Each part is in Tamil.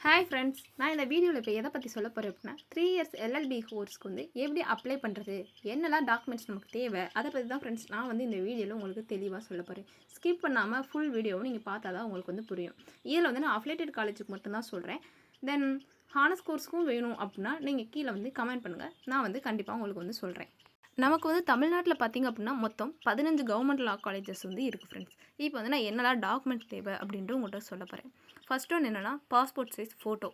ஹாய் ஃப்ரெண்ட்ஸ், நான் இந்த வீடியோவில் இப்போ எதை பற்றி சொல்ல போகிறேன் அப்படின்னா 3 இயர்ஸ் எல்எல்பி கோர்ஸ்க்கு வந்து எப்படி அப்ளை பண்ணுறது, என்னெல்லாம் டாக்குமெண்ட்ஸ் நமக்கு தேவை, அதை பற்றி தான் ஃப்ரெண்ட்ஸ் நான் வந்து இந்த வீடியோவில் உங்களுக்கு தெளிவாக சொல்ல போகிறேன். ஸ்கிப் பண்ணாமல் ஃபுல் வீடியோவும் நீங்கள் பார்த்தா தான் உங்களுக்கு வந்து புரியும். இதில் வந்து நான் அஃபிலேட்டட் காலேஜுக்கு மட்டும்தான் சொல்கிறேன். தென் ஹானர்ஸ் கோர்ஸ்க்கும் வேணும் அப்படின்னா நீங்கள் கீழே வந்து கமெண்ட் பண்ணுங்கள், நான் வந்து கண்டிப்பாக உங்களுக்கு வந்து சொல்கிறேன். நமக்கு வந்து தமிழ்நாட்டில் பார்த்திங்க அப்படின்னா மொத்தம் 15 கவர்மெண்ட் லா காலேஜஸ் வந்து இருக்குது ஃப்ரெண்ட்ஸ். இப்போ வந்து நான் என்னெல்லாம் டாக்குமெண்ட்ஸ் தேவை அப்படின்ட்டு உங்கள்கிட்ட சொல்ல போகிறேன். ஃபர்ஸ்ட் ஒன்று என்னென்னா பாஸ்போர்ட் சைஸ் ஃபோட்டோ.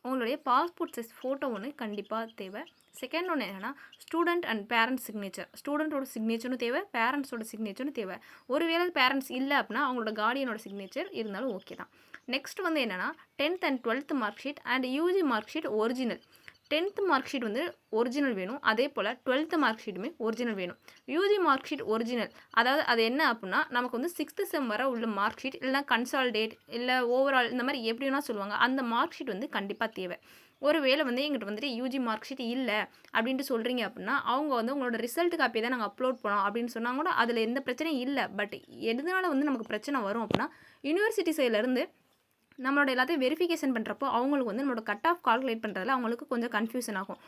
உங்களுடைய பாஸ்போர்ட் சைஸ் ஃபோட்டோ ஒன்று கண்டிப்பாக தேவை. செகண்ட் ஒன்று என்னென்னா ஸ்டூடெண்ட் அண்ட் பேரண்ட்ஸ் சிக்னேச்சர். ஸ்டூடெண்ட்டோட சிக்னேச்சரும் தேவை, பேரண்ட்ஸோட சிக்னேச்சரும் தேவை. ஒருவேளை பேரண்ட்ஸ் இல்லை அப்படின்னா அவங்களோட கார்டியனோட சிக்னேச்சர் இருந்தாலும் ஓகே தான். நெக்ஸ்ட் வந்து என்னென்னா 10th and 12th mark sheet and UG mark sheet original. 10th mark sheet வந்து ஒரிஜினல் வேணும், அதே போல் 12th மார்க் ஷீட்டுமே ஒரிஜினல் வேணும். யூஜி மார்க் ஷீட் ஒரிஜினல், அதாவது அது என்ன அப்படின்னா நமக்கு வந்து 6th செம் வர உள்ள மார்க் ஷீட், இல்லைனா கன்சால்டேட், இல்லை ஓவரால், இந்த மாதிரி எப்படி வேணால் சொல்லுவாங்க. அந்த மார்க் ஷீட் வந்து கண்டிப்பாக தேவை. ஒருவேளை வந்து எங்கிட்ட வந்துட்டு யூஜி மார்க் ஷீட் இல்லை அப்படின்ட்டு சொல்கிறீங்க அப்படின்னா அவங்க வந்து உங்களோட ரிசல்ட் காப்பி தான் நாங்கள் அப்லோட் பண்ணோம் அப்படின்னு சொன்னாங்க கூட அதில் எந்த பிரச்சனையும் இல்லை. பட் எதனால வந்து நமக்கு பிரச்சனை வரும் அப்படின்னா யூனிவர்சிட்டி சைட்லேருந்து நம்மளோட எல்லாத்தையும் வெரிஃபிகேஷன் பண்ணுறப்போ அவங்களுக்கு வந்து நம்மளோட கட் ஆஃப் கால்குலேட் பண்ணுறதுல அவங்களுக்கு கொஞ்சம் கன்ஃபியூஷன் ஆகும்.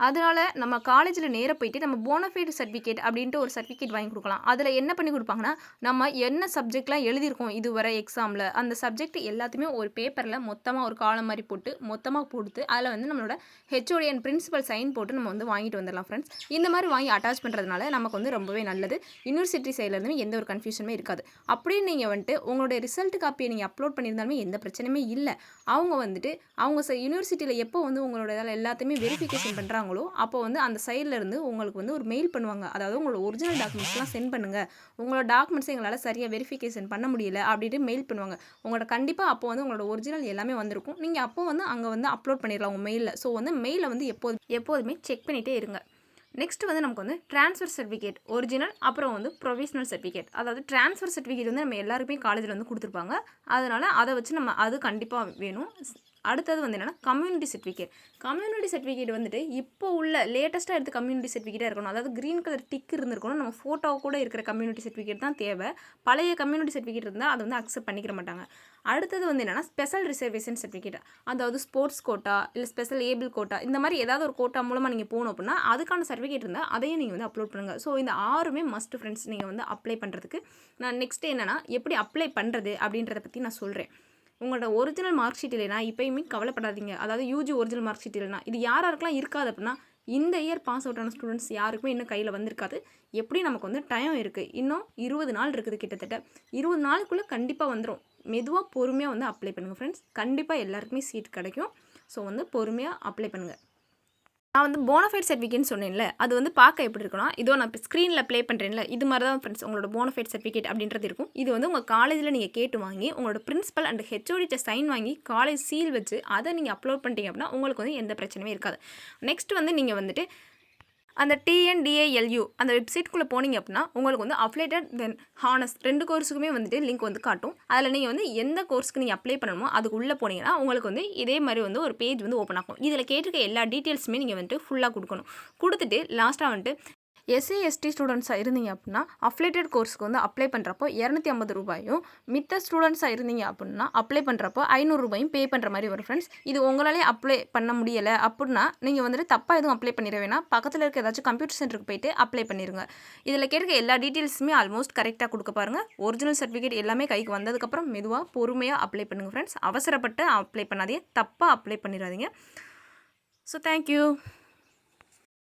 அதனால் நம்ம காலேஜில் நேராக போயிட்டு நம்ம போனஃபைட் சர்டிஃபிகேட் அப்படின்ட்டு ஒரு சர்டிஃபிகேட் வாங்கி கொடுக்கலாம். அதில் என்ன பண்ணி கொடுப்பாங்கன்னா நம்ம என்ன சப்ஜெக்ட்லாம் எழுதியிருக்கோம் இதுவரை எக்ஸாமில், அந்த சப்ஜெக்ட் எல்லாத்தையுமே ஒரு பேப்பரில் மொத்தமாக ஒரு காலம் மாதிரி போட்டு மொத்தமாக கொடுத்து அதில் வந்து நம்மளோட ஹெச்ஓடி அண்ட் பிரின்சிபல் சைன் போட்டு நம்ம வந்து வாங்கிட்டு வந்துடலாம் ஃப்ரெண்ட்ஸ். இந்த மாதிரி வாங்கி அட்டாச் பண்ணுறதுனால நமக்கு வந்து ரொம்பவே நல்லது. யூனிவர்சிட்டி சைட்லேருந்து எந்த ஒரு கன்ஃபியூஷனுமே இருக்காது. அப்படியே நீங்கள் வந்துட்டு உங்களுடைய ரிசல்ட் காப்பியை நீங்கள் அப்லோட் பண்ணியிருந்தாலுமே எந்த பிரச்சனையுமே இல்லை. அவங்க வந்துட்டு அவங்க யூனிவர்சிட்டியில் எப்போ வந்து உங்களோட இதில் எல்லாத்தையுமே வெரிஃபிகேஷன் பண்ணுறாங்க அப்போ வந்து அந்த சைடில் இருந்து உங்களுக்கு வந்து ஒரு மெயில் பண்ணுவாங்க. அதாவது உங்களோட ஒரிஜினல் டாக்குமெண்ட்ஸ்லாம் சென்ட் பண்ணுங்கள், உங்களோட டாக்குமெண்ட்ஸ் எங்களால் சரியாக வெரிஃபிகேஷன் பண்ண முடியல அப்படின்ட்டு மெயில் பண்ணுவாங்க. உங்களோட கண்டிப்பாக அப்போ வந்து உங்களோட ஒரிஜினல் எல்லாமே வந்திருக்கும். நீங்கள் அப்போ வந்து அங்கே வந்து அப்லோட் பண்ணிடலாம் உங்கள் மெயிலில். ஸோ வந்து மெயிலை வந்து எப்போதுமே செக் பண்ணிகிட்டே இருங்க. நெக்ஸ்ட் வந்து நமக்கு வந்து ட்ரான்ஸ்ஃபர் சர்டிஃபிகேட் ஒரிஜினல், அப்புறம் வந்து ப்ரொவிஷனல் சர்டிஃபிகேட். அதாவது ட்ரான்ஸ்ஃபர் சர்டிஃபிகேட் வந்து நம்ம எல்லாருக்குமே காலேஜில் வந்து கொடுத்துருப்பாங்க. அதனால் அதை வச்சு நம்ம அது கண்டிப்பாக வேணும். அடுத்தது வந்து என்னென்னா கம்யூனிட்டி சர்டிஃபிகேட். கம்யூனிட்டி சர்டிஃபிகேட் வந்துட்டு இப்போ உள்ள லேட்டஸ்ட்டாக எடுத்து கம்யூனிட்டி சர்டிஃபிகேட்டாக இருக்கணும். அதாவது க்ரீன் கலர் டிக் இருந்திருக்கணும். நம்ம ஃபோட்டோ கூட இருக்கிற கம்யூனிட்டி சர்டிஃபிகேட் தான் தேவை. பழைய கம்யூனிட்டி சர்டிஃபிகேட் இருந்தால் அதை வந்து அக்செப்ட் பண்ணிக்கிற மாட்டாங்க. அடுத்தது வந்து என்னென்னா ஸ்பெஷல் ரிசர்வேஷன் சர்டிஃபிகேட். அதாவது ஸ்போர்ட்ஸ் கோட்டா இல்லை ஸ்பெஷல் ஏபிள் கோட்டா, இந்த மாதிரி ஏதாவது ஒரு கோட்டா மூலமாக நீங்கள் போகணும் அப்படின்னா அதுக்கான சர்டிஃபிகேட் இருந்தால் அதையும் நீங்கள் வந்து அப்லோட் பண்ணுங்கள். ஸோ இந்த 6மே மஸ்ட் ஃப்ரெண்ட்ஸ் நீங்கள் வந்து அப்ளை பண்ணுறதுக்கு. நான் நெக்ஸ்ட் என்னென்னா எப்படி அப்ளை பண்ணுறது அப்படின்றத பற்றி நான் சொல்கிறேன். உங்களோட ஒரிஜினல் மார்க் ஷீட் இல்லைனா இப்போயுமே கவலைப்படாதீங்க. அதாவது யூஜி ஒரிஜினல் மார்க் ஷீட் இல்லைனா இது யாருக்கெல்லாம் இருக்காது அப்படின்னா இந்த இயர் பாஸ் அவுட் ஆன ஸ்டூடெண்ட்ஸ் யாருக்குமே இன்னும் கையில் வந்திருக்காது. எப்படி நமக்கு வந்து டைம் இருக்குது, இன்னும் 20 நாள் இருக்குது. கிட்டத்தட்ட 20 நாளுக்குள்ளே கண்டிப்பாக வந்துடும். மெதுவாக பொறுமையாக வந்து அப்ளை பண்ணுங்கள் ஃப்ரெண்ட்ஸ். கண்டிப்பாக எல்லாருக்குமே சீட் கிடைக்கும். ஸோ வந்து பொறுமையாக அப்ளை பண்ணுங்கள். நான் வந்து போனஃபைட் சர்டிஃபிகேட்னு சொன்னேன்ல, அது வந்து பார்க்க எப்படி இருக்குன்னா இதோ நான் இப்போ ஸ்க்ரீனில் ப்ளே பண்ணுறேன்ல, இது மாதிரி தான் ஃப்ரெண்ட்ஸ் உங்களோட போனஃபைட் சர்டிஃபிகேட் அப்படின்றது இருக்கும். இது வந்து உங்கள் காலேஜில் நீங்கள் கேட்டு வாங்கி உங்களோட பிரின்சிபல் அண்ட் ஹெச்ஓடிட்ட சைன் வாங்கி காலேஜ் சீல் வச்சு அதை நீங்கள் அப்லோட் பண்ணிட்டீங்க அப்படின்னா உங்களுக்கு வந்து எந்த பிரச்சனையும் இருக்காது. நெக்ஸ்ட் வந்து நீங்கள் வந்துட்டு அந்த TNDALU அந்த வெப்சைட்குள்ளே போனீங்க அப்படின்னா உங்களுக்கு வந்து அஃபிலேட்டட் தென் ஹானர்ஸ் 2 கோர்ஸுக்குமே வந்துட்டு லிங்க் வந்து காட்டும். அதில் நீங்கள் வந்து எந்த கோர்ஸ்க்கு நீங்கள் அப்ளை பண்ணணுமோ அதுக்கு உள்ளே போனீங்கன்னா உங்களுக்கு வந்து இதே மாதிரி வந்து ஒரு பேஜ் வந்து ஓப்பன் ஆகும். இதில் கேட்டிருக்க எல்லா டீட்டெயில்ஸுமே நீங்கள் வந்துட்டு ஃபுல்லாக கொடுத்துட்டு லாஸ்ட்டாக வந்துட்டு SC ST ஸ்டூடெண்ட்ஸாக இருந்தீங்க அப்படின்னா அஃபிலேட்டட் கோர்ஸுக்கு வந்து அப்ளை பண்ணுறப்போ 250 ரூபாயும், மித்த ஸ்டூடெண்ட்ஸாக இருந்தீங்க அப்படின்னா அப்ளை பண்ணுறப்போ 500 ரூபாயும் பே பண்ணுற மாதிரி வரும் ஃப்ரெண்ட்ஸ். இது உங்களாலே அப்ளை பண்ண முடியலை அப்படின்னா நீங்கள் வந்துட்டு தப்பாக எதுவும் அப்ளை பண்ணிட வேணாம். பக்கத்தில் இருக்க ஏதாச்சும் கம்ப்யூட்டர் சென்டருக்கு போயிட்டு அப்ளை பண்ணிடுங்க. இதில் கேட்க எல்லா டீட்டெயில்ஸுமே ஆல்மோஸ்ட் கரெக்டாக கொடுக்க பாருங்கள். ஒரிஜினல் சர்டிஃபிகேட் எல்லாமே கைக்கு வந்ததுக்கப்புறம் மெதுவாக பொறுமையாக அப்ளை பண்ணுங்கள் ஃப்ரெண்ட்ஸ். அவசரப்பட்டு அப்ளை பண்ணாதீங்க, தப்பாக அப்ளை பண்ணிடாதீங்க. So thank you.